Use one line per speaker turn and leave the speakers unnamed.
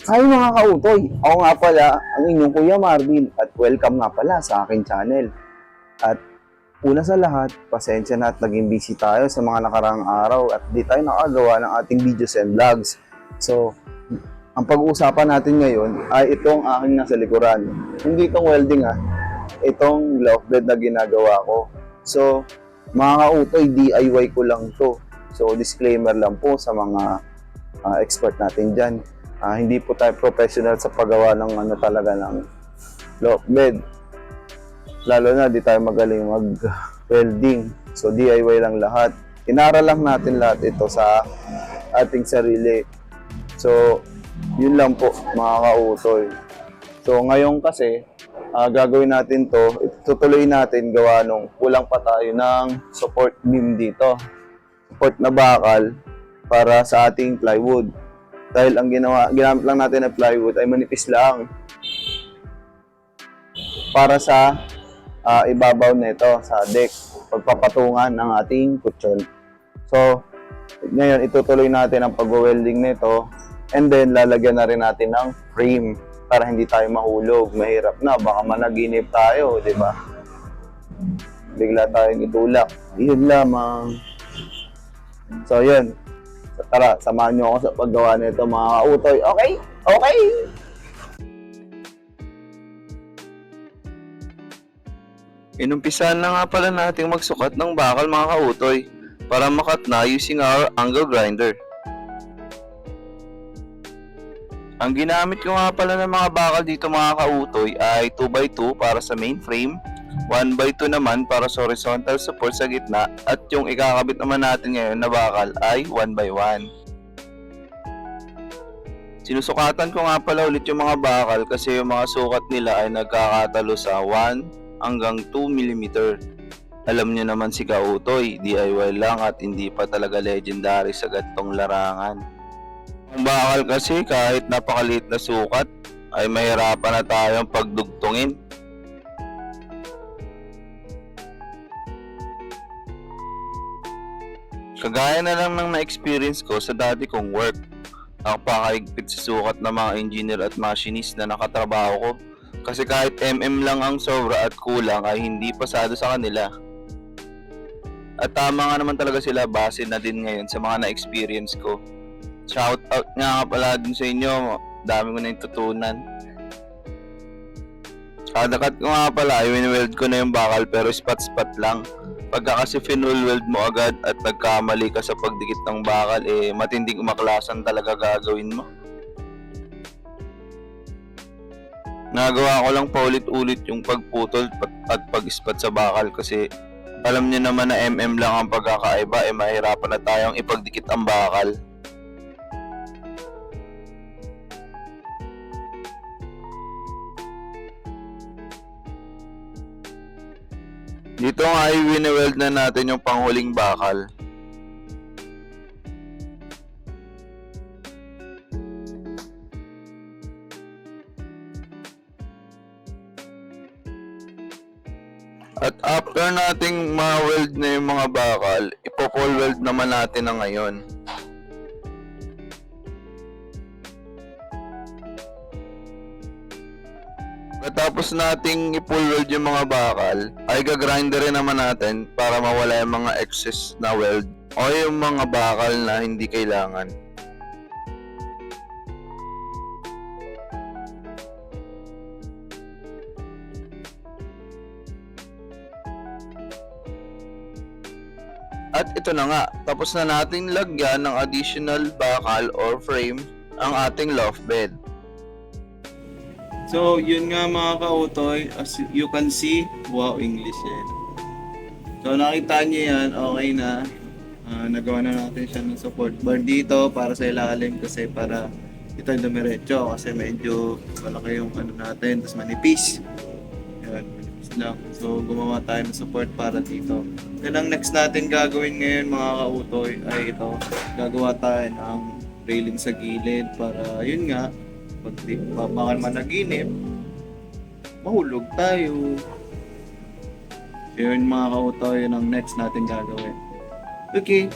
Hi mga kautoy! Ako nga pala ang inyong Kuya Marvin at welcome nga pala sa aking channel. At una sa lahat, pasensya na at naging busy tayo sa mga nakaraang araw at di tayo nakagawa ng ating videos and vlogs. So, ang pag-uusapan natin ngayon ay itong aking nasa likuran. Hindi itong welding itong loft bed na ginagawa ko. So, mga kautoy, DIY ko lang to. So, disclaimer lang po sa mga expert natin dyan. Hindi po tayo professional sa paggawa ng talaga ng loft bed. Lalo na di tayo magaling mag-welding. So DIY lang lahat. Inaral lang natin lahat ito sa ating sarili. So yun lang po mga kautoy. So ngayon kasi gagawin natin to, itutuloy natin gawa nung kulang pa tayo ng support beam dito. Support na bakal para sa ating plywood. Dahil ang ginamit lang natin na plywood ay manipis lang para sa ibabaw nito sa deck, pagpapatungan ng ating kutsyon. So, ngayon itutuloy natin ang pag-welding nito and then lalagyan na rin natin ng frame para hindi tayo mahulog. Mahirap na, baka managinip tayo, di ba? Bigla tayong itulak. Yun lamang. So, yun. Tara, samahan nyo ako sa paggawa nito mga kautoy. Okay? Okay!
Inumpisahan na nga pala nating magsukat ng bakal mga kautoy para makat na using our angle grinder. Ang ginamit ko nga pala ng mga bakal dito mga kautoy ay 2x2 para sa main frame, 1x2 naman para sa horizontal support sa gitna, at yung ikakabit naman natin ngayon na bakal ay 1x1. Sinusukatan ko nga pala ulit yung mga bakal kasi yung mga sukat nila ay nagkakatalo sa 1 hanggang 2 mm. Alam nyo naman si kautoy, DIY lang at hindi pa talaga legendary sa gantong larangan. Ang bakal kasi kahit napakaliit na sukat ay mahirapan na tayong pagdugtungin. Kagaya na lang ng na-experience ko sa dati kong work. Napakahigpit sa sukat ng mga engineer at machinist na nakatrabaho ko. Kasi kahit lang ang sobra at kulang ay hindi pasado sa kanila. At tama nga naman talaga sila, base na din ngayon sa mga na-experience ko. Shout out nga pala din sa inyo, dami ko na natutunan. Kada cut ko nga pala, win-weld ko na yung bakal pero spot-spot lang. Pagka kasi finul-weld mo agad at nagkamali ka sa pagdikit ng bakal, matinding umaklasan talaga gagawin mo. Nagawa ko lang paulit-ulit yung pagputol at pag-spot sa bakal kasi alam niyo naman na lang ang pagkakaiba, mahirapan na tayong ipagdikit ang bakal. Dito nga ay wini-weld na natin yung panghuling bakal. At after nating ma-weld na yung mga bakal, ipo-full weld naman natin na ngayon. Pagkatapos nating i-full weld yung mga bakal, ay gagrinderin naman natin para mawala yung mga excess na weld o yung mga bakal na hindi kailangan. At ito na nga, tapos na nating lagyan ng additional bakal or frame ang ating loft bed.
So, yun nga mga kautoy, as you can see, wow, English yan. So, nakita nyo yan, okay na. Nagawa na natin siya ng support bar dito para sa ilalim kasi para ito dumiretso kasi medyo malaki yung natin, tapos manipis. Yan, manipis lang. So, gumawa tayo ng support para dito. Then, ang next natin gagawin ngayon mga kautoy ay ito. Gagawa tayo ng railing sa gilid para, yun nga, pag baka managinip, mahulog tayo. Yun mga kautoy, yun ang next natin gagawin. Okay,